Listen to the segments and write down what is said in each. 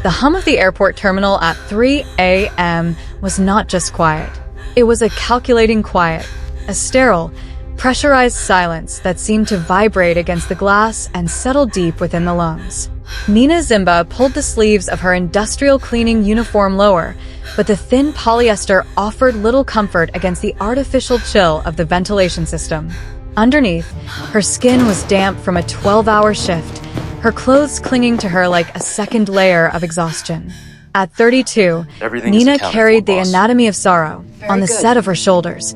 The hum of the airport terminal at 3 a.m. was not just quiet. It was a calculating quiet, a sterile, pressurized silence that seemed to vibrate against the glass and settle deep within the lungs. Nina Zimba pulled the sleeves of her industrial cleaning uniform lower, but the thin polyester offered little comfort against the artificial chill of the ventilation system. Underneath, her skin was damp from a 12-hour shift, her clothes clinging to her like a second layer of exhaustion. At 32, Nina carried the anatomy of sorrow on the set of her shoulders,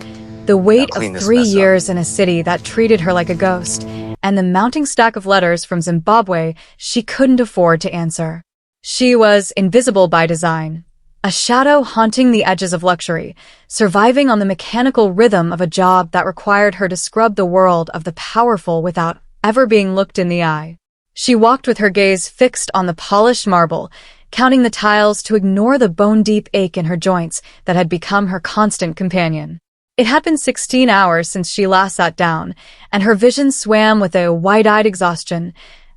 the weight of 3 years in a city that treated her like a ghost, and the mounting stack of letters from Zimbabwe she couldn't afford to answer. She was invisible by design, a shadow haunting the edges of luxury, surviving on the mechanical rhythm of a job that required her to scrub the world of the powerful without ever being looked in the eye. She walked with her gaze fixed on the polished marble, counting the tiles to ignore the bone-deep ache in her joints that had become her constant companion. It had been 16 hours since she last sat down, and her vision swam with a wide-eyed exhaustion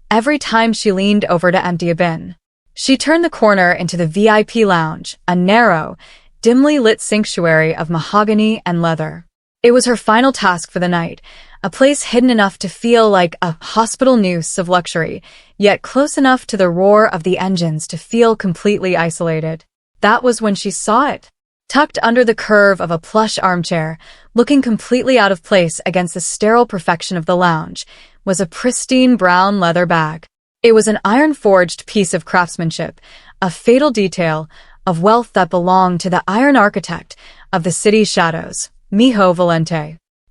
every time she leaned over to empty a bin. She turned the corner into the VIP lounge, a narrow, dimly lit sanctuary of mahogany and leather. It was her final task for the night, a place hidden enough to feel like a hospital noose of luxury, yet close enough to the roar of the engines to feel completely isolated. That was when she saw it. Tucked under the curve of a plush armchair, looking completely out of place against the sterile perfection of the lounge, was a pristine brown leather bag. It was an iron-forged piece of craftsmanship, a fatal detail of wealth that belonged to the iron architect of the city's shadows, Minho.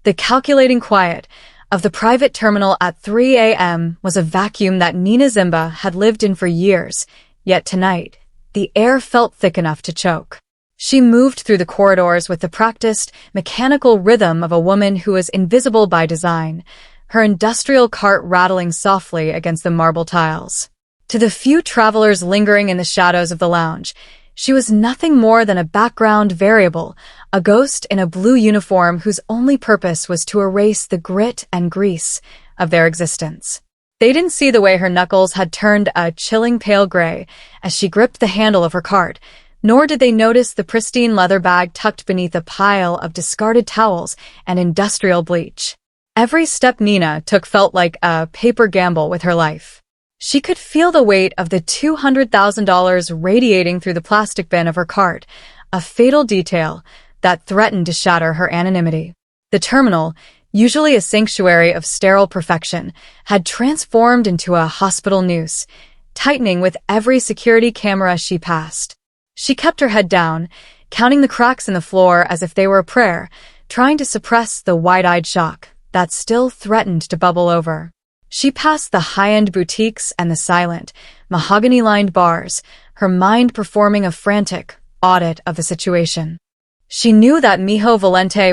The calculating quiet of the private terminal at 3 a.m. was a vacuum that Nina Zimba had lived in for years, yet tonight, the air felt thick enough to choke. She moved through the corridors with the practiced, mechanical rhythm of a woman who was invisible by design, her industrial cart rattling softly against the marble tiles. To the few travelers lingering in the shadows of the lounge, she was nothing more than a background variable, a ghost in a blue uniform whose only purpose was to erase the grit and grease of their existence. They didn't see the way her knuckles had turned a chilling pale gray as she gripped the handle of her cart, nor did they notice the pristine leather bag tucked beneath a pile of discarded towels and industrial bleach. Every step Nina took felt like a paper gamble with her life. She could feel the weight of the $200,000 radiating through the plastic bin of her cart, a fatal detail that threatened to shatter her anonymity. The terminal, usually a sanctuary of sterile perfection, had transformed into a hospital noose, tightening with every security camera she passed. She kept her head down, counting the cracks in the floor as if they were a prayer, trying to suppress the wide-eyed shock that still threatened to bubble over. She passed the high-end boutiques and the silent, mahogany-lined bars, her mind performing a frantic audit of the situation. She knew that Minho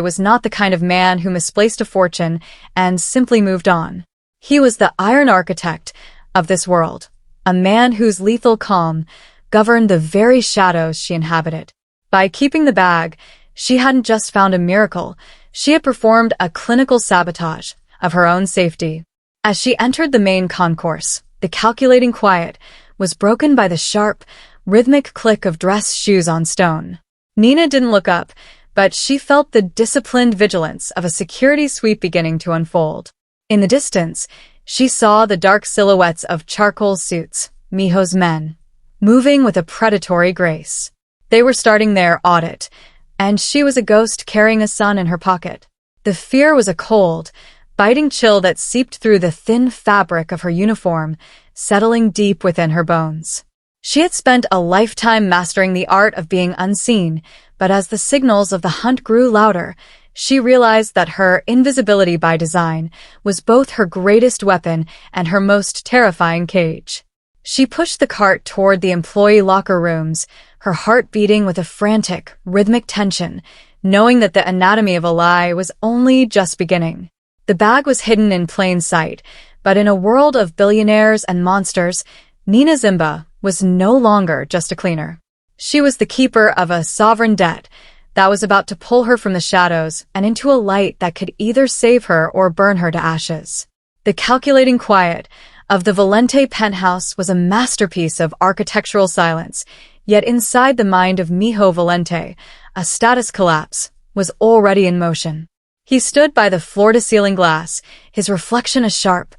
was not the kind of man who misplaced a fortune and simply moved on. He was the iron architect of this world, a man whose lethal calm governed the very shadows she inhabited. By keeping the bag, she hadn't just found a miracle, she had performed a clinical sabotage of her own safety. As she entered the main concourse, the calculating quiet was broken by the sharp, rhythmic click of dress shoes on stone. Nina didn't look up, but she felt the disciplined vigilance of a security sweep beginning to unfold. In the distance, she saw the dark silhouettes of charcoal suits, Minho's men, moving with a predatory grace. They were starting their audit, and she was a ghost carrying a sun in her pocket. The fear was a cold, biting chill that seeped through the thin fabric of her uniform, settling deep within her bones. She had spent a lifetime mastering the art of being unseen, but as the signals of the hunt grew louder, she realized that her invisibility by design was both her greatest weapon and her most terrifying cage. She pushed the cart toward the employee locker rooms, her heart beating with a frantic, rhythmic tension, knowing that the anatomy of a lie was only just beginning. The bag was hidden in plain sight, but in a world of billionaires and monsters, Nina Zimba was no longer just a cleaner. She was the keeper of a sovereign debt that was about to pull her from the shadows and into a light that could either save her or burn her to ashes. The calculating quiet of the Valente penthouse was a masterpiece of architectural silence, yet inside the mind of Minho Valente, a status collapse was already in motion. He stood by the floor-to-ceiling glass, his reflection a sharp,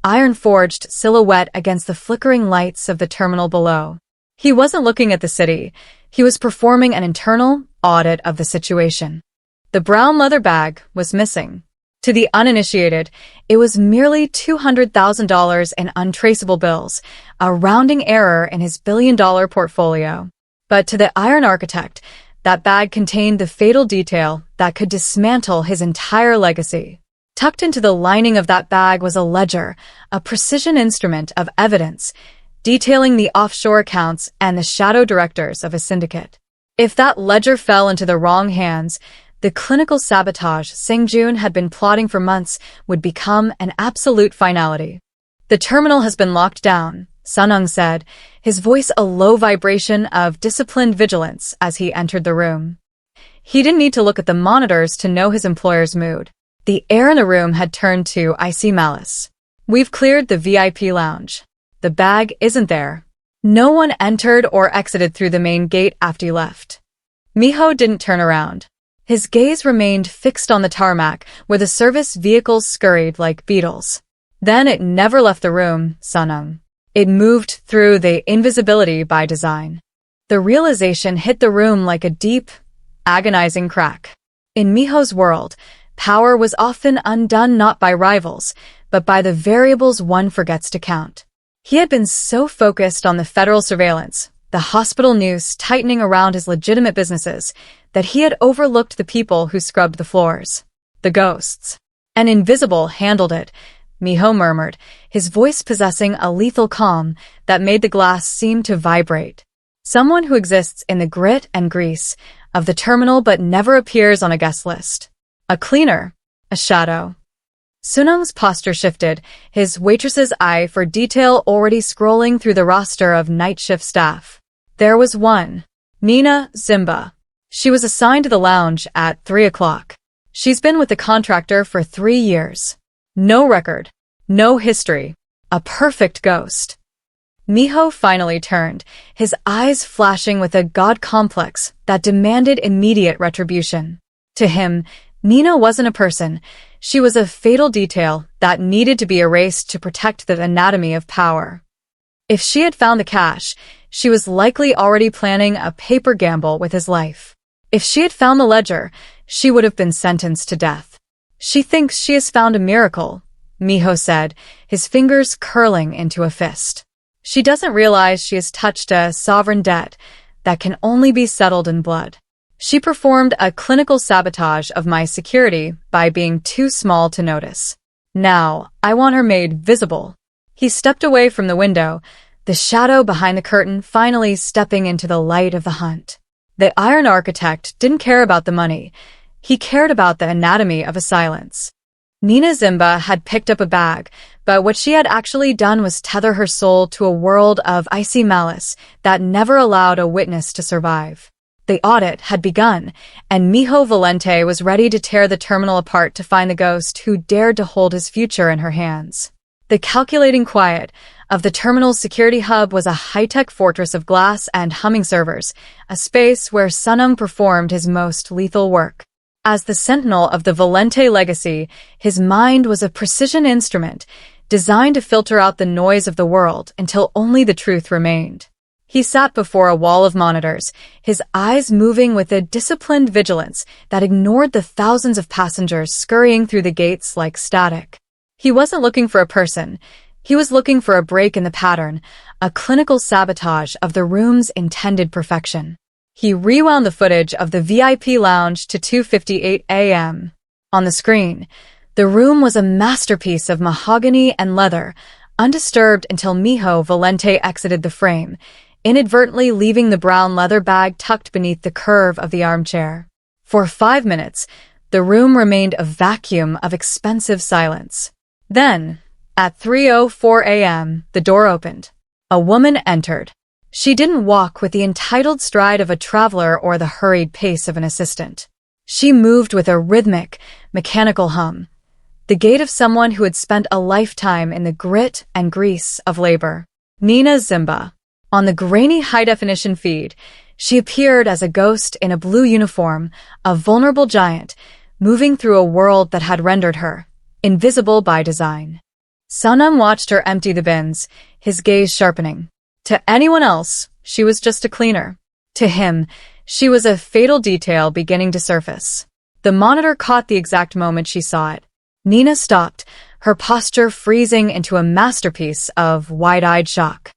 iron-forged silhouette against the flickering lights of the terminal below. He wasn't looking at the city. He was performing an internal audit of the situation. The brown leather bag was missing. To the uninitiated, it was merely $200,000 in untraceable bills, a rounding error in his billion-dollar portfolio. But to the iron architect, that bag contained the fatal detail that could dismantle his entire legacy. Tucked into the lining of that bag was a ledger, a precision instrument of evidence, detailing the offshore accounts and the shadow directors of a syndicate. If that ledger fell into the wrong hands, the clinical sabotage Singjun had been plotting for months would become an absolute finality. "The terminal has been locked down," Sunung said, his voice a low vibration of disciplined vigilance as he entered the room. He didn't need to look at the monitors to know his employer's mood. The air in the room had turned to icy malice. "We've cleared the VIP lounge. The bag isn't there." No one entered or exited through the main gate after he left. Minho didn't turn around. His gaze remained fixed on the tarmac, where the service vehicles scurried like beetles. Then it never left the room, Sunung. It moved through the invisibility by design. The realization hit the room like a deep, agonizing crack. In Minho's world, power was often undone not by rivals, but by the variables one forgets to count. He had been so focused on the federal surveillance, the hospital noose tightening around his legitimate businesses, that he had overlooked the people who scrubbed the floors. The ghosts. An invisible handled it, Minho murmured, his voice possessing a lethal calm that made the glass seem to vibrate. Someone who exists in the grit and grease of the terminal but never appears on a guest list. A cleaner. A shadow. Sunung's posture shifted, his waitress's eye for detail already scrolling through the roster of night shift staff. There was one. Nina Zimba. She was assigned to the lounge at 3 o'clock. She's been with the contractor for 3 years. No record. No history. A perfect ghost. Minho finally turned, his eyes flashing with a god complex that demanded immediate retribution. To him, Nina wasn't a person. She was a fatal detail that needed to be erased to protect the anatomy of power. If she had found the cash, she was likely already planning a paper gamble with his life. If she had found the ledger, she would have been sentenced to death. "She thinks she has found a miracle," Minho said, his fingers curling into a fist. "She doesn't realize she has touched a sovereign debt that can only be settled in blood. She performed a clinical sabotage of my security by being too small to notice. Now, I want her made visible." He stepped away from the window, the shadow behind the curtain finally stepping into the light of the hunt. The iron architect didn't care about the money. He cared about the anatomy of a silence. Nina Zimba had picked up a bag, but what she had actually done was tether her soul to a world of icy malice that never allowed a witness to survive. The audit had begun, and Minho Valente was ready to tear the terminal apart to find the ghost who dared to hold his future in her hands. The calculating quiet of the terminal's security hub was a high-tech fortress of glass and humming servers, a space where Sunung performed his most lethal work. As the sentinel of the Valente legacy, his mind was a precision instrument designed to filter out the noise of the world until only the truth remained. He sat before a wall of monitors, his eyes moving with a disciplined vigilance that ignored the thousands of passengers scurrying through the gates like static. He wasn't looking for a person. He was looking for a break in the pattern, a clinical sabotage of the room's intended perfection. He rewound the footage of the VIP lounge to 2:58 a.m. On the screen, the room was a masterpiece of mahogany and leather, undisturbed until Minho Valente exited the frame, inadvertently leaving the brown leather bag tucked beneath the curve of the armchair. For 5 minutes, the room remained a vacuum of expensive silence. Then, at 3:04 a.m., the door opened. A woman entered. She didn't walk with the entitled stride of a traveler or the hurried pace of an assistant. She moved with a rhythmic, mechanical hum, the gait of someone who had spent a lifetime in the grit and grease of labor. Nina Zimba. On the grainy high-definition feed, she appeared as a ghost in a blue uniform, a vulnerable giant, moving through a world that had rendered her invisible by design. Sunam watched her empty the bins, his gaze sharpening. To anyone else, she was just a cleaner. To him, she was a fatal detail beginning to surface. The monitor caught the exact moment she saw it. Nina stopped, her posture freezing into a masterpiece of wide-eyed shock.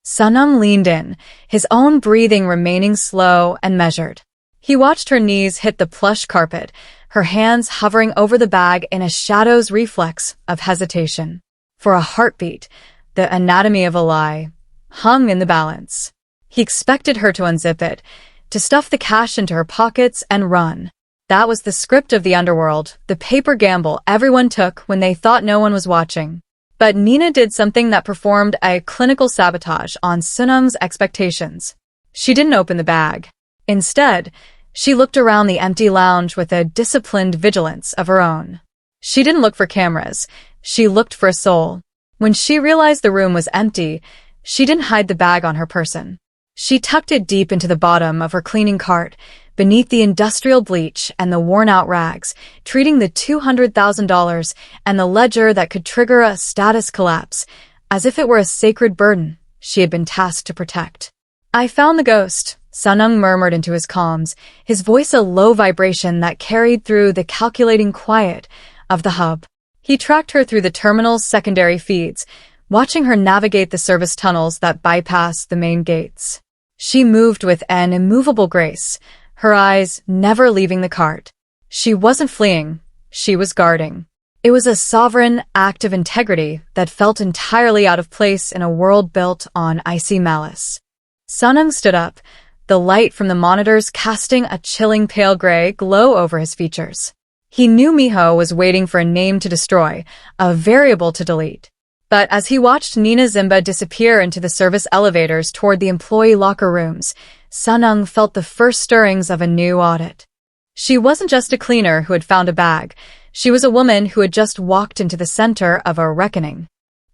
Sunam leaned in, his own breathing remaining slow and measured. He watched her knees hit the plush carpet, her hands hovering over the bag in a shadow's reflex of hesitation. For a heartbeat, the anatomy of a lie hung in the balance. He expected her to unzip it, to stuff the cash into her pockets and run. That was the script of the underworld, the paper gamble everyone took when they thought no one was watching. But Nina did something that performed a clinical sabotage on Sunam's expectations. She didn't open the bag. Instead, she looked around the empty lounge with a disciplined vigilance of her own. She didn't look for cameras. She looked for a soul. When she realized the room was empty, she didn't hide the bag on her person. She tucked it deep into the bottom of her cleaning cart, beneath the industrial bleach and the worn-out rags, treating the $200,000 and the ledger that could trigger a status collapse as if it were a sacred burden she had been tasked to protect. "I found the ghost," Sunung murmured into his comms, his voice a low vibration that carried through the calculating quiet of the hub. He tracked her through the terminal's secondary feeds, watching her navigate the service tunnels that bypassed the main gates. She moved with an immovable grace, her eyes never leaving the cart. She wasn't fleeing, she was guarding. It was a sovereign act of integrity that felt entirely out of place in a world built on icy malice. Sunung stood up, the light from the monitors casting a chilling pale gray glow over his features. He knew Minho was waiting for a name to destroy, a variable to delete. But as he watched Nina Zimba disappear into the service elevators toward the employee locker rooms, Sunung felt the first stirrings of a new audit. She wasn't just a cleaner who had found a bag. She was a woman who had just walked into the center of a reckoning.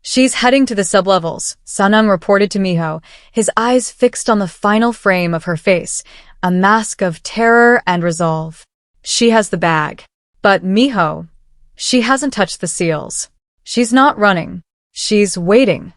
"She's heading to the sublevels," Sunung reported to Minho, his eyes fixed on the final frame of her face, a mask of terror and resolve. "She has the bag. But Minho, she hasn't touched the seals. She's not running. She's waiting."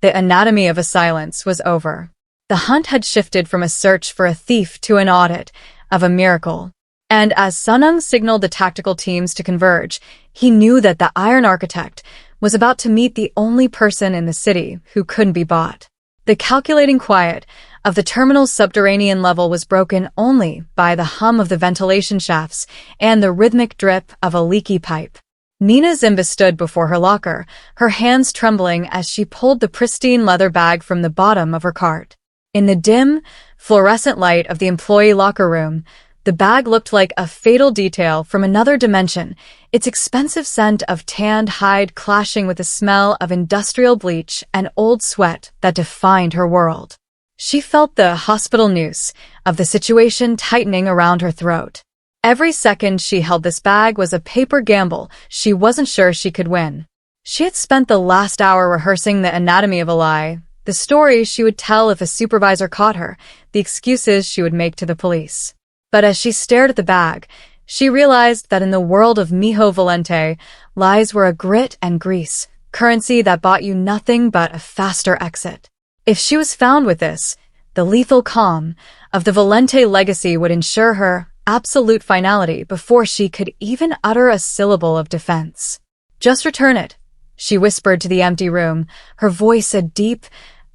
The anatomy of a silence was over. The hunt had shifted from a search for a thief to an audit of a miracle. And as Sunung signaled the tactical teams to converge, he knew that the Iron Architect was about to meet the only person in the city who couldn't be bought. The calculating quiet of the terminal's subterranean level was broken only by the hum of the ventilation shafts and the rhythmic drip of a leaky pipe. Nina Zimba stood before her locker, her hands trembling as she pulled the pristine leather bag from the bottom of her cart. In the dim, fluorescent light of the employee locker room, the bag looked like a fatal detail from another dimension, its expensive scent of tanned hide clashing with the smell of industrial bleach and old sweat that defined her world. She felt the hospital noose of the situation tightening around her throat. Every second she held this bag was a paper gamble she wasn't sure she could win. She had spent the last hour rehearsing the anatomy of a lie, the story she would tell if a supervisor caught her, the excuses she would make to the police. But as she stared at the bag, she realized that in the world of Miho Valente, lies were a grit and grease, currency that bought you nothing but a faster exit. If she was found with this, the lethal calm of the Valente legacy would ensure her absolute finality before she could even utter a syllable of defense. "Just return it," she whispered to the empty room, her voice a deep,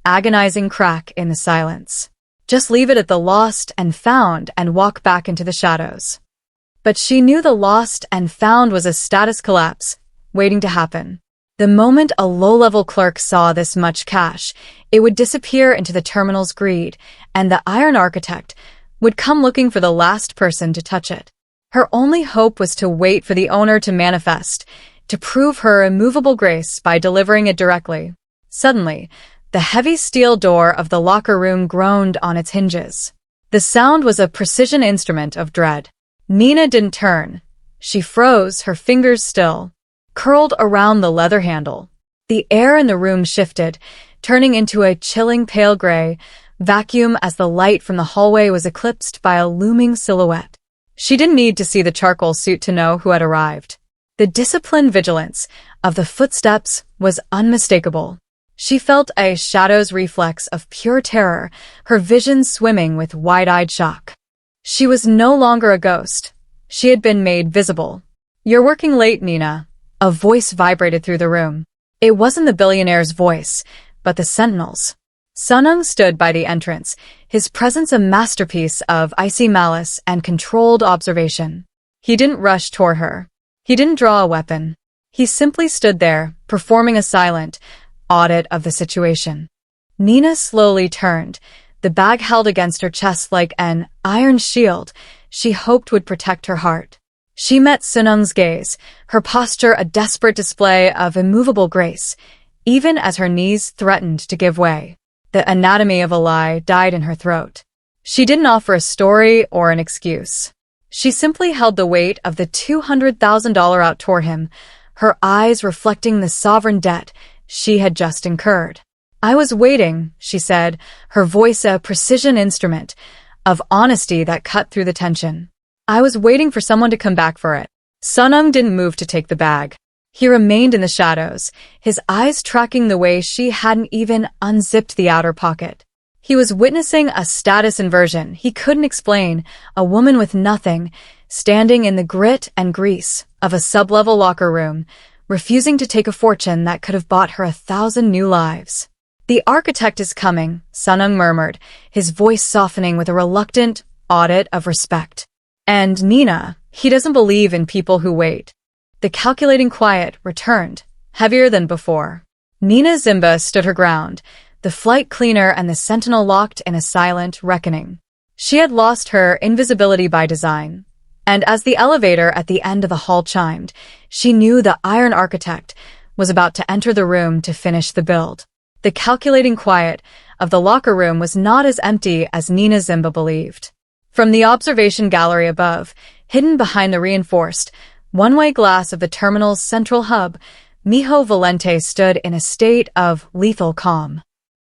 agonizing crack in the silence. "Just leave it at the lost and found and walk back into the shadows." But she knew the lost and found was a status collapse waiting to happen. The moment a low-level clerk saw this much cash, it would disappear into the terminal's greed, and the Iron Architect would come looking for the last person to touch it. Her only hope was to wait for the owner to manifest, to prove her immovable grace by delivering it directly. Suddenly, the heavy steel door of the locker room groaned on its hinges. The sound was a precision instrument of dread. Nina didn't turn. She froze, her fingers still. curled around the leather handle. The air in the room shifted, turning into a chilling pale gray vacuum as the light from the hallway was eclipsed by a looming silhouette. She didn't need to see the charcoal suit to know who had arrived. The disciplined vigilance of the footsteps was unmistakable. She felt a shadow's reflex of pure terror, her vision swimming with wide-eyed shock. She was no longer a ghost. She had been made visible. "You're working late, Nina." A voice vibrated through the room. It wasn't the billionaire's voice, but the sentinel's. Sunung stood by the entrance, his presence a masterpiece of icy malice and controlled observation. He didn't rush toward her. He didn't draw a weapon. He simply stood there, performing a silent audit of the situation. Nina slowly turned, the bag held against her chest like an iron shield she hoped would protect her heart. She met Sunung's gaze, her posture a desperate display of immovable grace, even as her knees threatened to give way. The anatomy of a lie died in her throat. She didn't offer a story or an excuse. She simply held the weight of the $200,000 out toward him, her eyes reflecting the sovereign debt she had just incurred. "I was waiting," she said, her voice a precision instrument of honesty that cut through the tension. "I was waiting for someone to come back for it." Sunung didn't move to take the bag. He remained in the shadows, his eyes tracking the way she hadn't even unzipped the outer pocket. He was witnessing a status inversion he couldn't explain, a woman with nothing, standing in the grit and grease of a sub-level locker room, refusing to take a fortune that could have bought her 1,000 new lives. "The architect is coming," Sunung murmured, his voice softening with a reluctant audit of respect. "And Nina, he doesn't believe in people who wait." The calculating quiet returned, heavier than before. Nina Zimba stood her ground, the flight cleaner and the sentinel locked in a silent reckoning. She had lost her invisibility by design, and as the elevator at the end of the hall chimed, she knew the Iron Architect was about to enter the room to finish the build. The calculating quiet of the locker room was not as empty as Nina Zimba believed. From the observation gallery above, hidden behind the reinforced, one-way glass of the terminal's central hub, Minho Valente stood in a state of lethal calm.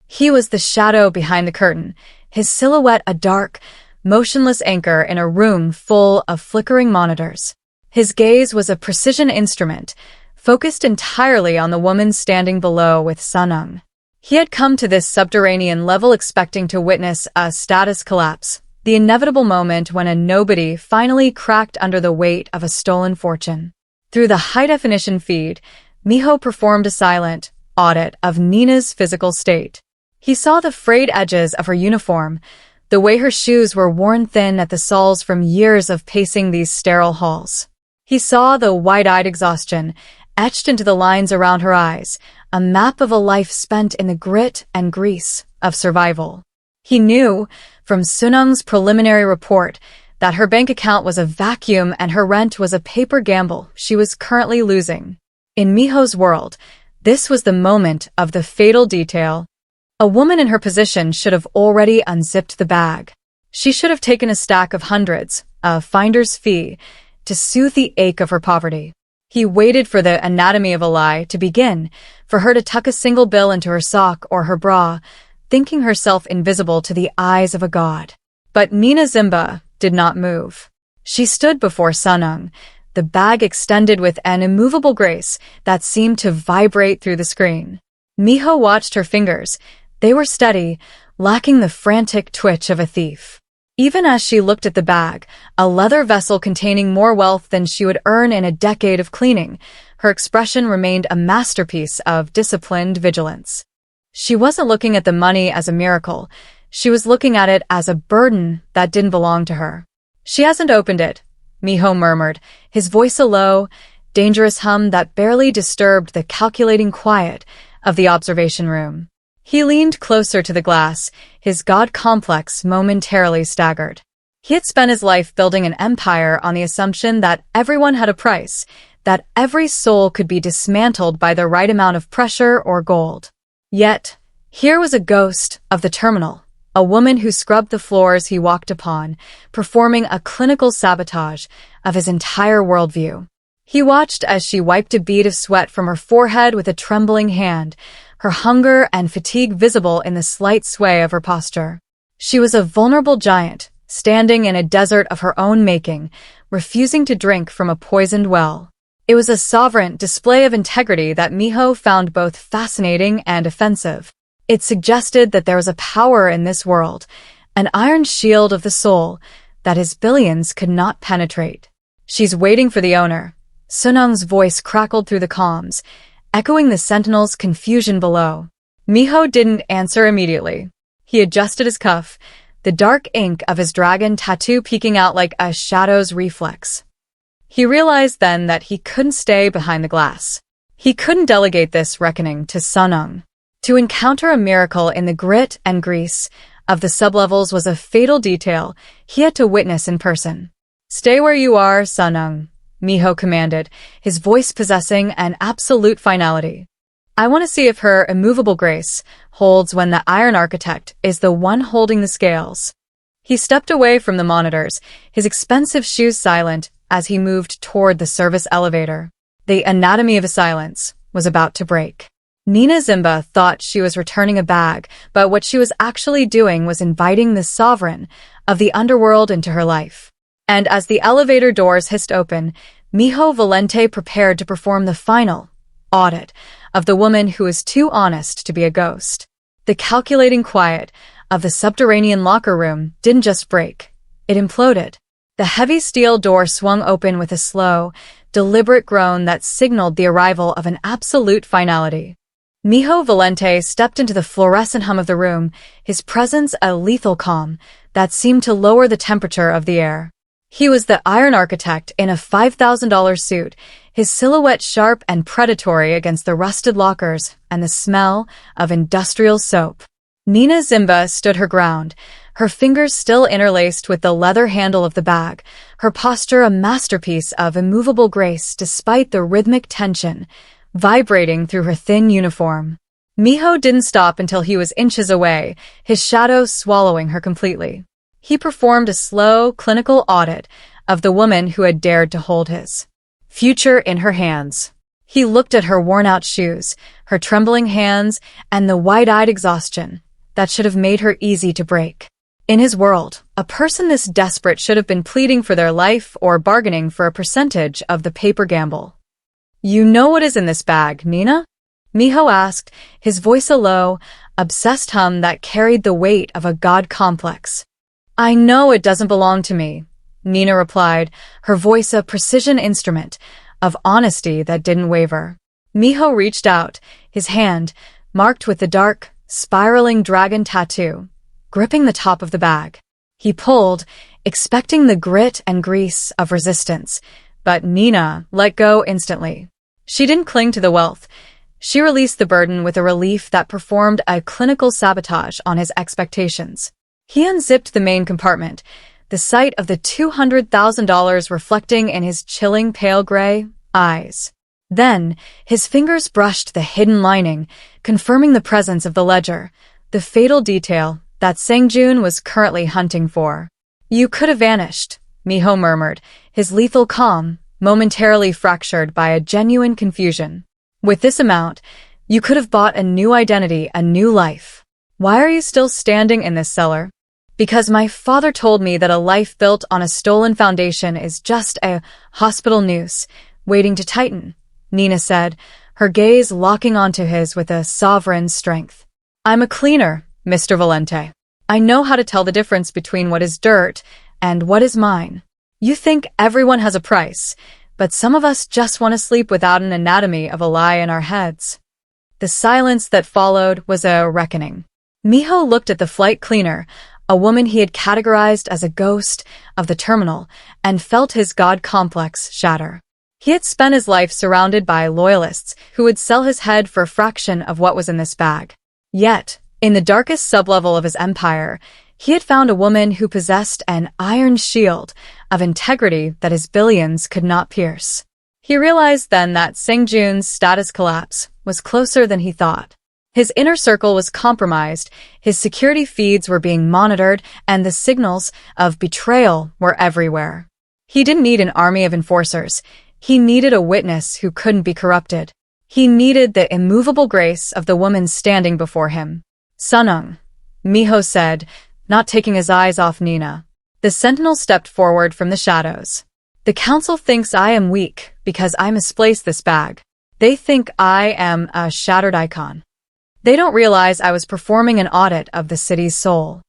He was the shadow behind the curtain, his silhouette a dark, motionless anchor in a room full of flickering monitors. His gaze was a precision instrument, focused entirely on the woman standing below with Sunung. He had come to this subterranean level expecting to witness a status collapse, the inevitable moment when a nobody finally cracked under the weight of a stolen fortune. Through the high-definition feed, Minho performed a silent audit of Nina's physical state. He saw the frayed edges of her uniform, the way her shoes were worn thin at the soles from years of pacing these sterile halls. He saw the wide-eyed exhaustion etched into the lines around her eyes, a map of a life spent in the grit and grease of survival. He knew, from Sunung's preliminary report, that her bank account was a vacuum and her rent was a paper gamble she was currently losing. In Minho's world, this was the moment of the fatal detail. A woman in her position should have already unzipped the bag. She should have taken a stack of hundreds, a finder's fee, to soothe the ache of her poverty. He waited for the anatomy of a lie to begin, for her to tuck a single bill into her sock or her bra, thinking herself invisible to the eyes of a god. But Nina Zimba did not move. She stood before Sunung, the bag extended with an immovable grace that seemed to vibrate through the screen. Minho watched her fingers. They were steady, lacking the frantic twitch of a thief. Even as she looked at the bag, a leather vessel containing more wealth than she would earn in a decade of cleaning, her expression remained a masterpiece of disciplined vigilance. She wasn't looking at the money as a miracle. She was looking at it as a burden that didn't belong to her. "She hasn't opened it," Minho murmured, his voice a low, dangerous hum that barely disturbed the calculating quiet of the observation room. He leaned closer to the glass, his god complex momentarily staggered. He had spent his life building an empire on the assumption that everyone had a price, that every soul could be dismantled by the right amount of pressure or gold. Yet, here was a ghost of the terminal, a woman who scrubbed the floors he walked upon, performing a clinical sabotage of his entire worldview. He watched as she wiped a bead of sweat from her forehead with a trembling hand, her hunger and fatigue visible in the slight sway of her posture. She was a vulnerable giant, standing in a desert of her own making, refusing to drink from a poisoned well. It was a sovereign display of integrity that Minho found both fascinating and offensive. It suggested that there was a power in this world, an iron shield of the soul, that his billions could not penetrate. "She's waiting for the owner." Sunung's voice crackled through the comms, echoing the sentinel's confusion below. Minho didn't answer immediately. He adjusted his cuff, the dark ink of his dragon tattoo peeking out like a shadow's reflex. He realized then that he couldn't stay behind the glass. He couldn't delegate this reckoning to Sunung. To encounter a miracle in the grit and grease of the sublevels was a fatal detail he had to witness in person. "Stay where you are, Sunung," Minho commanded, his voice possessing an absolute finality. "I want to see if her immovable grace holds when the Iron Architect is the one holding the scales." He stepped away from the monitors, his expensive shoes silent as he moved toward the service elevator. The anatomy of a silence was about to break. Nina Zimba thought she was returning a bag, but what she was actually doing was inviting the sovereign of the underworld into her life. And as the elevator doors hissed open, Minho Valente prepared to perform the final audit of the woman who was too honest to be a ghost. The calculating quiet of the subterranean locker room didn't just break, it imploded. The heavy steel door swung open with a slow, deliberate groan that signaled the arrival of an absolute finality. Minho Valente stepped into the fluorescent hum of the room, his presence a lethal calm that seemed to lower the temperature of the air. He was the Iron Architect in a $5,000 suit, his silhouette sharp and predatory against the rusted lockers and the smell of industrial soap. Nina Zimba stood her ground, her fingers still interlaced with the leather handle of the bag, her posture a masterpiece of immovable grace despite the rhythmic tension vibrating through her thin uniform. Minho didn't stop until he was inches away, his shadow swallowing her completely. He performed a slow, clinical audit of the woman who had dared to hold his future in her hands. He looked at her worn-out shoes, her trembling hands, and the wide-eyed exhaustion that should have made her easy to break. In his world, a person this desperate should have been pleading for their life or bargaining for a percentage of the paper gamble. "You know what is in this bag, Nina?" Minho asked, his voice a low, obsessed hum that carried the weight of a god complex. "I know it doesn't belong to me," Nina replied, her voice a precision instrument of honesty that didn't waver. Minho reached out, his hand, marked with the dark, spiraling dragon tattoo, gripping the top of the bag. He pulled, expecting the grit and grease of resistance, but Nina let go instantly. She didn't cling to the wealth. She released the burden with a relief that performed a clinical sabotage on his expectations. He unzipped the main compartment, the sight of the $200,000 reflecting in his chilling pale gray eyes. Then, his fingers brushed the hidden lining, confirming the presence of the ledger, the fatal detail that Sangjun was currently hunting for. "You could have vanished," Minho murmured, his lethal calm momentarily fractured by a genuine confusion. "With this amount, you could have bought a new identity, a new life. Why are you still standing in this cellar?" "Because my father told me that a life built on a stolen foundation is just a hospital noose waiting to tighten," Nina said, her gaze locking onto his with a sovereign strength. "I'm a cleaner, Mr. Valente. I know how to tell the difference between what is dirt and what is mine. You think everyone has a price, but some of us just want to sleep without an anatomy of a lie in our heads." The silence that followed was a reckoning. Minho looked at the flight cleaner, a woman he had categorized as a ghost of the terminal, and felt his god complex shatter. He had spent his life surrounded by loyalists who would sell his head for a fraction of what was in this bag. Yet, in the darkest sublevel of his empire, he had found a woman who possessed an iron shield of integrity that his billions could not pierce. He realized then that Sangjun's status collapse was closer than he thought. His inner circle was compromised, his security feeds were being monitored, and the signals of betrayal were everywhere. He didn't need an army of enforcers. He needed a witness who couldn't be corrupted. He needed the immovable grace of the woman standing before him. "Sunung," Minho said, not taking his eyes off Nina. The sentinel stepped forward from the shadows. "The council thinks I am weak because I misplaced this bag. They think I am a shattered icon. They don't realize I was performing an audit of the city's soul."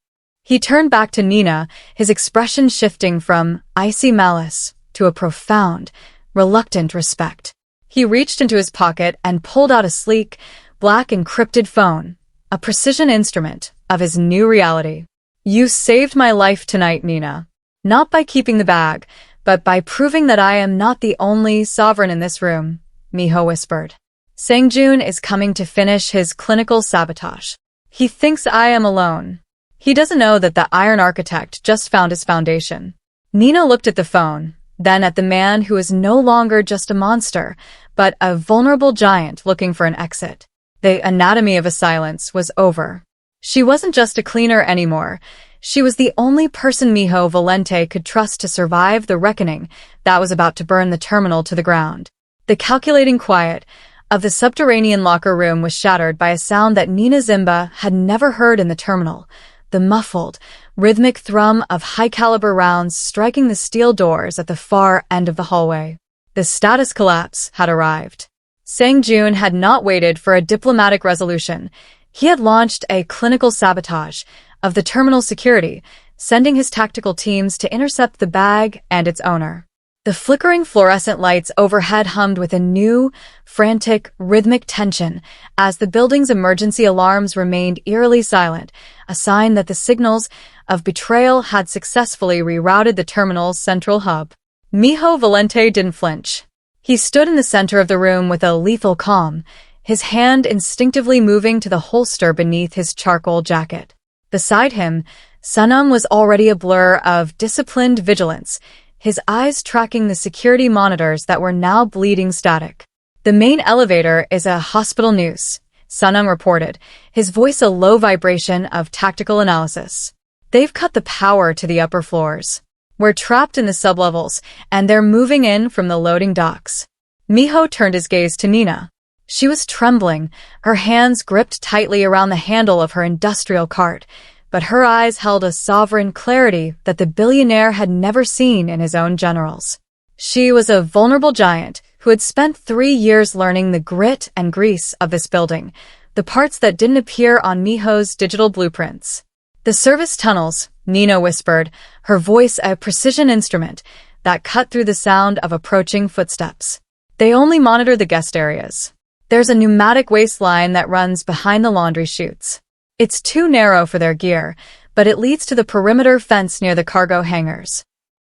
He turned back to Nina, his expression shifting from icy malice to a profound, reluctant respect. He reached into his pocket and pulled out a sleek, black encrypted phone, a precision instrument of his new reality. "You saved my life tonight, Nina. Not by keeping the bag, but by proving that I am not the only sovereign in this room," Minho whispered. "Sangjun is coming to finish his clinical sabotage. He thinks I am alone. He doesn't know that the Iron Architect just found his foundation." Nina looked at the phone, then at the man who was no longer just a monster, but a vulnerable giant looking for an exit. The anatomy of a silence was over. She wasn't just a cleaner anymore. She was the only person Minho Valente could trust to survive the reckoning that was about to burn the terminal to the ground. The calculating quiet of the subterranean locker room was shattered by a sound that Nina Zimba had never heard in the terminal, the muffled, rhythmic thrum of high-caliber rounds striking the steel doors at the far end of the hallway. The status collapse had arrived. Sangjun had not waited for a diplomatic resolution. He had launched a clinical sabotage of the terminal security, sending his tactical teams to intercept the bag and its owner. The flickering fluorescent lights overhead hummed with a new, frantic, rhythmic tension as the building's emergency alarms remained eerily silent, a sign that the signals of betrayal had successfully rerouted the terminal's central hub. Minho Valente didn't flinch. He stood in the center of the room with a lethal calm, his hand instinctively moving to the holster beneath his charcoal jacket. Beside him, Sunung was already a blur of disciplined vigilance, his eyes tracking the security monitors that were now bleeding static. "The main elevator is a hospital Noose," Sunung reported, his voice a low vibration of tactical analysis. "They've cut the power to the upper floors. We're trapped in the sublevels, and they're moving in from the loading docks." Minho turned his gaze to Nina. She was trembling, her hands gripped tightly around the handle of her industrial cart, but her eyes held a sovereign clarity that the billionaire had never seen in his own generals. She was a vulnerable giant who had spent 3 years learning the grit and grease of this building, the parts that didn't appear on Minho's digital blueprints. "The service tunnels," Nina whispered, her voice a precision instrument that cut through the sound of approaching footsteps. "They only monitor the guest areas. There's a pneumatic waistline that runs behind the laundry chutes. It's too narrow for their gear, but it leads to the perimeter fence near the cargo hangars."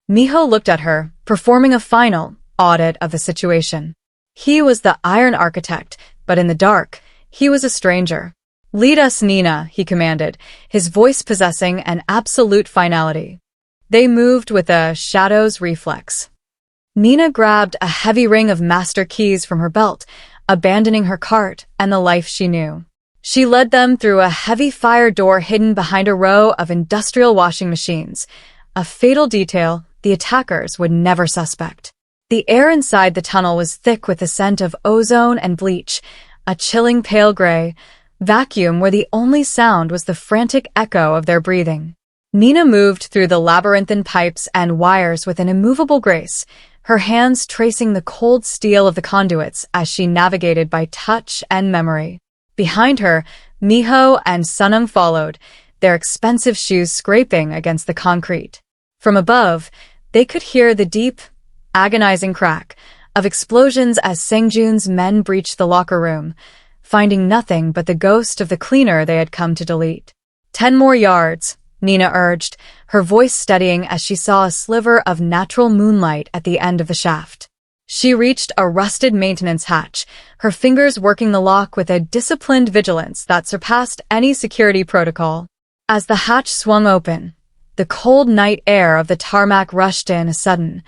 Minho looked at her, performing a final audit of the situation. He was the Iron Architect, but in the dark, he was a stranger. "Lead us, Nina," he commanded, his voice possessing an absolute finality. They moved with a shadow's reflex. Nina grabbed a heavy ring of master keys from her belt, abandoning her cart and the life she knew. She led them through a heavy fire door hidden behind a row of industrial washing machines, a fatal detail the attackers would never suspect. The air inside the tunnel was thick with the scent of ozone and bleach, a chilling pale gray vacuum where the only sound was the frantic echo of their breathing. Nina moved through the labyrinthine pipes and wires with an immovable grace, her hands tracing the cold steel of the conduits as she navigated by touch and memory. Behind her, Minho and Sunung followed, their expensive shoes scraping against the concrete. From above, they could hear the deep, agonizing crack of explosions as Sangjun's men breached the locker room, finding nothing but the ghost of the cleaner they had come to delete. 10 more yards, Nina urged, her voice steadying as she saw a sliver of natural moonlight at the end of the shaft. She reached a rusted maintenance hatch, her fingers working the lock with a disciplined vigilance that surpassed any security protocol. As the hatch swung open, the cold night air of the tarmac rushed in a sudden,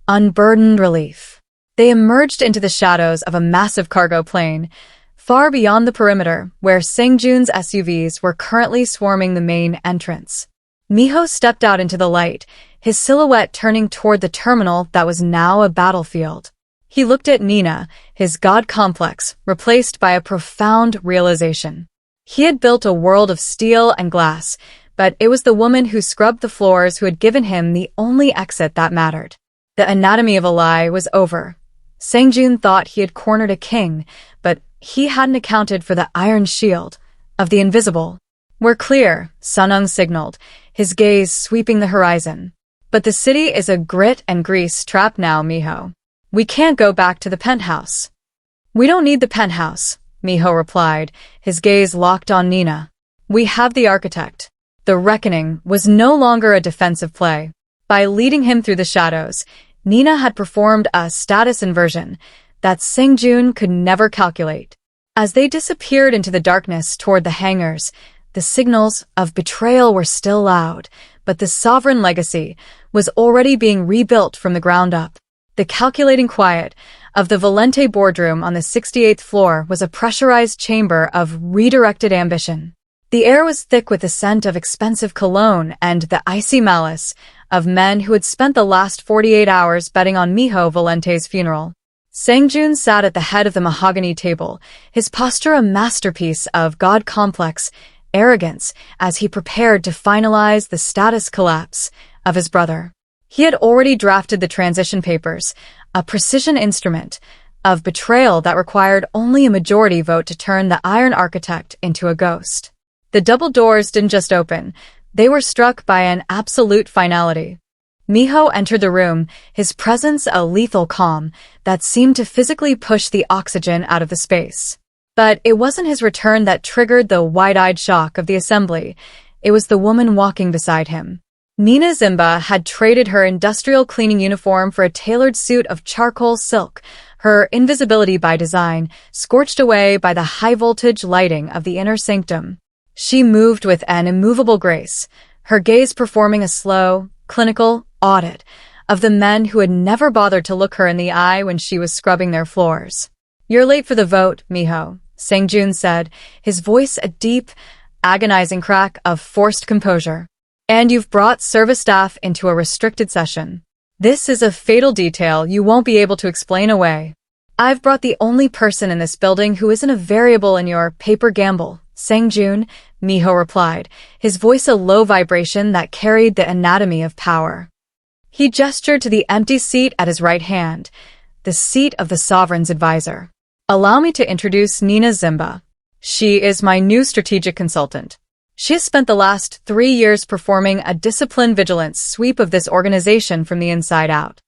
unburdened relief. They emerged into the shadows of a massive cargo plane, far beyond the perimeter where Sangjun's SUVs were currently swarming the main entrance. Minho stepped out into the light, his silhouette turning toward the terminal that was now a battlefield. He looked at Nina, his god complex replaced by a profound realization. He had built a world of steel and glass, but it was the woman who scrubbed the floors who had given him the only exit that mattered. The anatomy of a lie was over. Sang-jun thought he had cornered a king, but he hadn't accounted for the iron shield of the invisible. "We're clear," Sunung signaled, his gaze sweeping the horizon. "But the city is a grit and grease trap now, Minho. We can't go back to the penthouse." "We don't need the penthouse," Minho replied, his gaze locked on Nina. "We have the architect." The reckoning was no longer a defensive play. By leading him through the shadows, Nina had performed a status inversion that Sang-jun could never calculate. As they disappeared into the darkness toward the hangars, the signals of betrayal were still loud, but the sovereign legacy was already being rebuilt from the ground up. The calculating quiet of the Valente boardroom on the 68th floor was a pressurized chamber of redirected ambition. The air was thick with the scent of expensive cologne and the icy malice of men who had spent the last 48 hours betting on Minho Valente's funeral. Sang-jun sat at the head of the mahogany table, his posture a masterpiece of god-complex arrogance as he prepared to finalize the status collapse of his brother. He had already drafted the transition papers, a precision instrument of betrayal that required only a majority vote to turn the Iron Architect into a ghost. The double doors didn't just open, they were struck by an absolute finality. Minho entered the room, his presence a lethal calm that seemed to physically push the oxygen out of the space. But it wasn't his return that triggered the wide-eyed shock of the assembly. It was the woman walking beside him. Nina Zimba had traded her industrial cleaning uniform for a tailored suit of charcoal silk, her invisibility by design scorched away by the high-voltage lighting of the inner sanctum. She moved with an immovable grace, her gaze performing a slow, clinical audit of the men who had never bothered to look her in the eye when she was scrubbing their floors. "You're late for the vote, Minho," Sang-jun said, his voice a deep, agonizing crack of forced composure. "And you've brought service staff into a restricted session. This is a fatal detail you won't be able to explain away." "I've brought the only person in this building who isn't a variable in your paper gamble, Sang-jun," Minho replied, his voice a low vibration that carried the anatomy of power. He gestured to the empty seat at his right hand, the seat of the sovereign's advisor. "Allow me to introduce Nina Zimba. She is my new strategic consultant. She has spent the last 3 years performing a disciplined vigilance sweep of this organization from the inside out."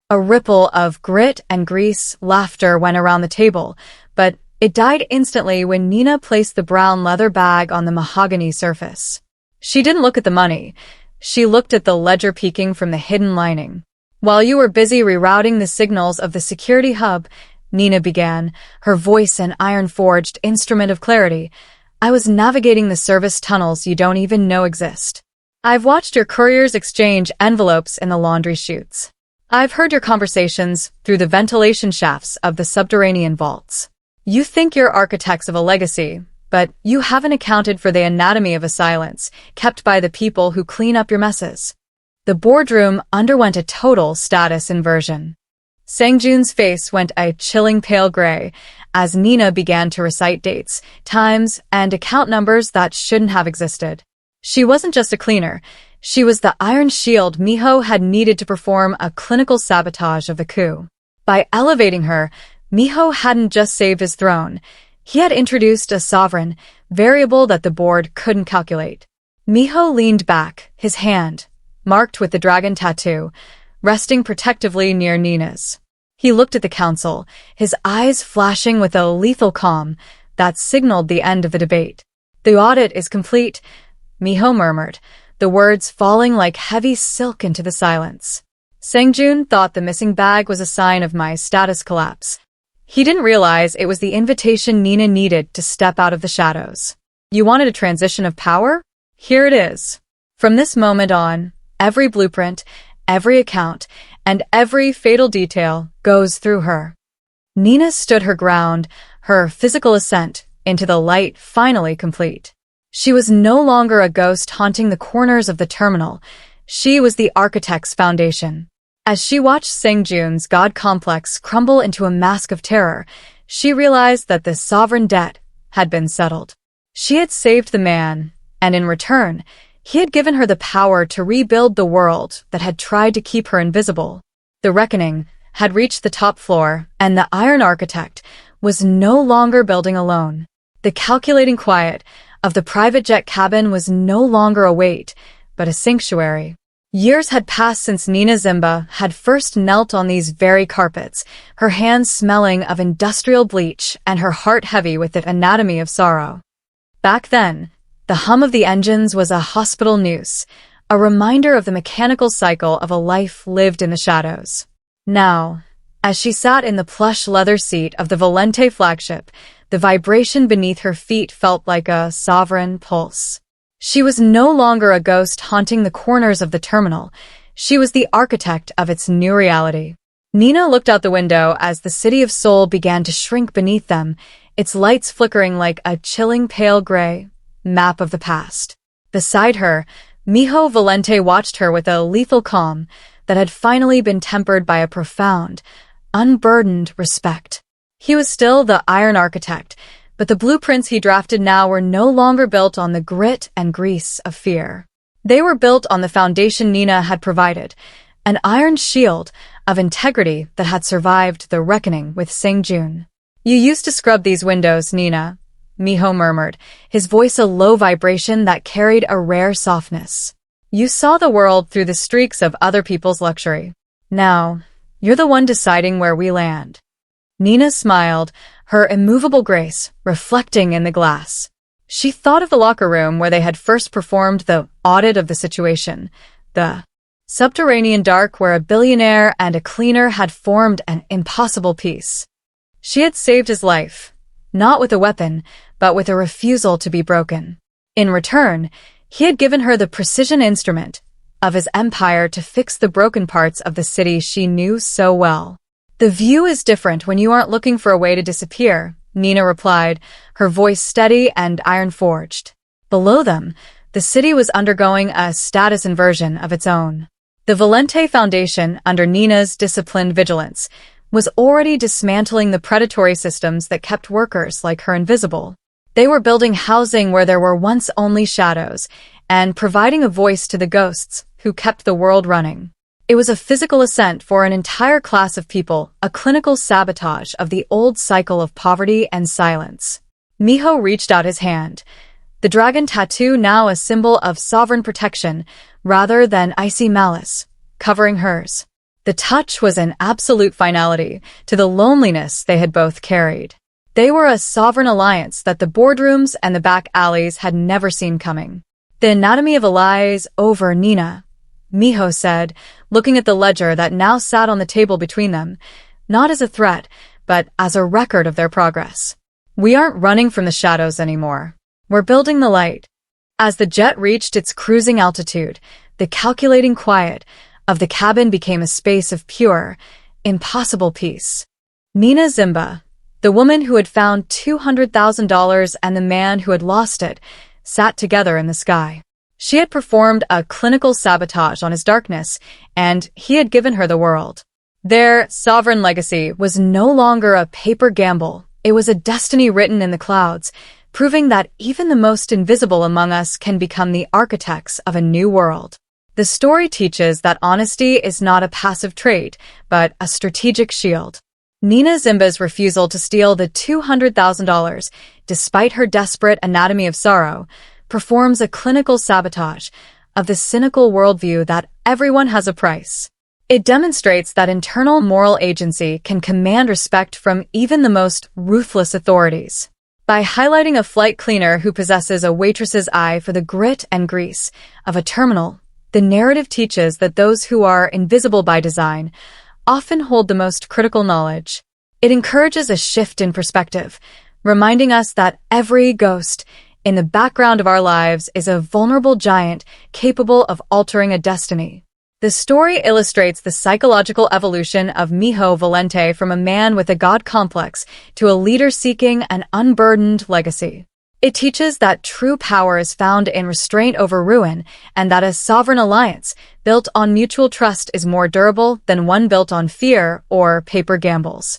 A ripple of grit and grease laughter went around the table, but it died instantly when Nina placed the brown leather bag on the mahogany surface. She didn't look at the money. She looked at the ledger peeking from the hidden lining. "While you were busy rerouting the signals of the security hub," Nina began, her voice an iron-forged instrument of clarity, "I was navigating the service tunnels you don't even know exist. I've watched your couriers exchange envelopes in the laundry chutes. I've heard your conversations through the ventilation shafts of the subterranean vaults. You think you're architects of a legacy, but you haven't accounted for the anatomy of a silence kept by the people who clean up your messes." The boardroom underwent a total status inversion. Sang-jun's face went a chilling pale gray as Nina began to recite dates, times, and account numbers that shouldn't have existed. She wasn't just a cleaner. She was the iron shield Minho had needed to perform a clinical sabotage of the coup. By elevating her, Minho hadn't just saved his throne. He had introduced a sovereign variable that the board couldn't calculate. Minho leaned back, his hand, marked with the dragon tattoo, resting protectively near Nina's. He looked at the council, his eyes flashing with a lethal calm that signaled the end of the debate. "The audit is complete," Minho murmured, the words falling like heavy silk into the silence. Sang-jun thought the missing bag was a sign of my status collapse. He didn't realize it was the invitation Nina needed to step out of the shadows. "You wanted a transition of power? Here it is. From this moment on, every blueprint, every account, and every fatal detail goes through her." Nina stood her ground, her physical ascent into the light finally complete. She was no longer a ghost haunting the corners of the terminal. She was the architect's foundation. As she watched Sang-jun's god complex crumble into a mask of terror, she realized that the sovereign debt had been settled. She had saved the man, and in return, he had given her the power to rebuild the world that had tried to keep her invisible. The reckoning had reached the top floor, and the Iron Architect was no longer building alone. The calculating quiet of the private jet cabin was no longer a weight, but a sanctuary. Years had passed since Nina Zimba had first knelt on these very carpets, her hands smelling of industrial bleach and her heart heavy with the anatomy of sorrow. Back then, the hum of the engines was a hospital noose, a reminder of the mechanical cycle of a life lived in the shadows. Now, as she sat in the plush leather seat of the Valente flagship, the vibration beneath her feet felt like a sovereign pulse. She was no longer a ghost haunting the corners of the terminal. She was the architect of its new reality. Nina looked out the window as the city of Seoul began to shrink beneath them, its lights flickering like a chilling pale gray map of the past. Beside her, Minho Valente watched her with a lethal calm that had finally been tempered by a profound, unburdened respect. He was still the Iron Architect, but the blueprints he drafted now were no longer built on the grit and grease of fear. They were built on the foundation Nina had provided, an iron shield of integrity that had survived the reckoning with Sang-jun. "You used to scrub these windows, Nina," Minho murmured, his voice a low vibration that carried a rare softness. "You saw the world through the streaks of other people's luxury. Now, you're the one deciding where we land." Nina smiled, her immovable grace reflecting in the glass. She thought of the locker room where they had first performed the audit of the situation, the subterranean dark where a billionaire and a cleaner had formed an impossible peace. She had saved his life, not with a weapon, but with a refusal to be broken. In return, he had given her the precision instrument of his empire to fix the broken parts of the city she knew so well. "The view is different when you aren't looking for a way to disappear," Nina replied, her voice steady and iron-forged. Below them, the city was undergoing a status inversion of its own. The Valente Foundation, under Nina's disciplined vigilance, was already dismantling the predatory systems that kept workers like her invisible. They were building housing where there were once only shadows, and providing a voice to the ghosts who kept the world running. It was a physical ascent for an entire class of people, a clinical sabotage of the old cycle of poverty and silence. Minho reached out his hand, the dragon tattoo now a symbol of sovereign protection rather than icy malice, covering hers. The touch was an absolute finality to the loneliness they had both carried. They were a sovereign alliance that the boardrooms and the back alleys had never seen coming. "The anatomy of a lie is over, Nina," Minho said, looking at the ledger that now sat on the table between them, not as a threat, but as a record of their progress. "We aren't running from the shadows anymore. We're building the light." As the jet reached its cruising altitude, the calculating quiet of the cabin became a space of pure, impossible peace. Nina Zimba, the woman who had found $200,000 and the man who had lost it, sat together in the sky. She had performed a clinical sabotage on his darkness, and he had given her the world. Their sovereign legacy was no longer a paper gamble. It was a destiny written in the clouds, proving that even the most invisible among us can become the architects of a new world. The story teaches that honesty is not a passive trait, but a strategic shield. Nina Zimba's refusal to steal the $200,000, despite her desperate anatomy of sorrow, performs a clinical sabotage of the cynical worldview that everyone has a price. It demonstrates that internal moral agency can command respect from even the most ruthless authorities. By highlighting a flight cleaner who possesses a waitress's eye for the grit and grease of a terminal, the narrative teaches that those who are invisible by design often hold the most critical knowledge. It encourages a shift in perspective, reminding us that every ghost in the background of our lives is a vulnerable giant capable of altering a destiny. The story illustrates the psychological evolution of Minho Valente from a man with a god complex to a leader seeking an unburdened legacy. It teaches that true power is found in restraint over ruin, and that a sovereign alliance built on mutual trust is more durable than one built on fear or paper gambles.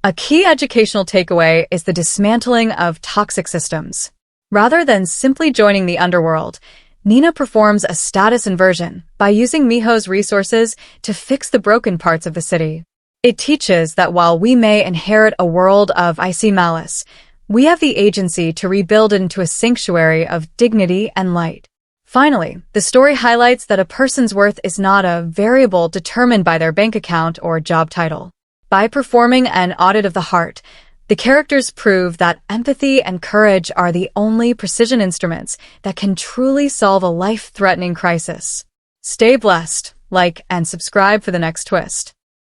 A key educational takeaway is the dismantling of toxic systems. Rather than simply joining the underworld, Nina performs a status inversion by using Miho's resources to fix the broken parts of the city. It teaches that while we may inherit a world of icy malice, we have the agency to rebuild it into a sanctuary of dignity and light. Finally, the story highlights that a person's worth is not a variable determined by their bank account or job title. By performing an audit of the heart, the characters prove that empathy and courage are the only precision instruments that can truly solve a life-threatening crisis. Stay blessed, like and subscribe for the next twist.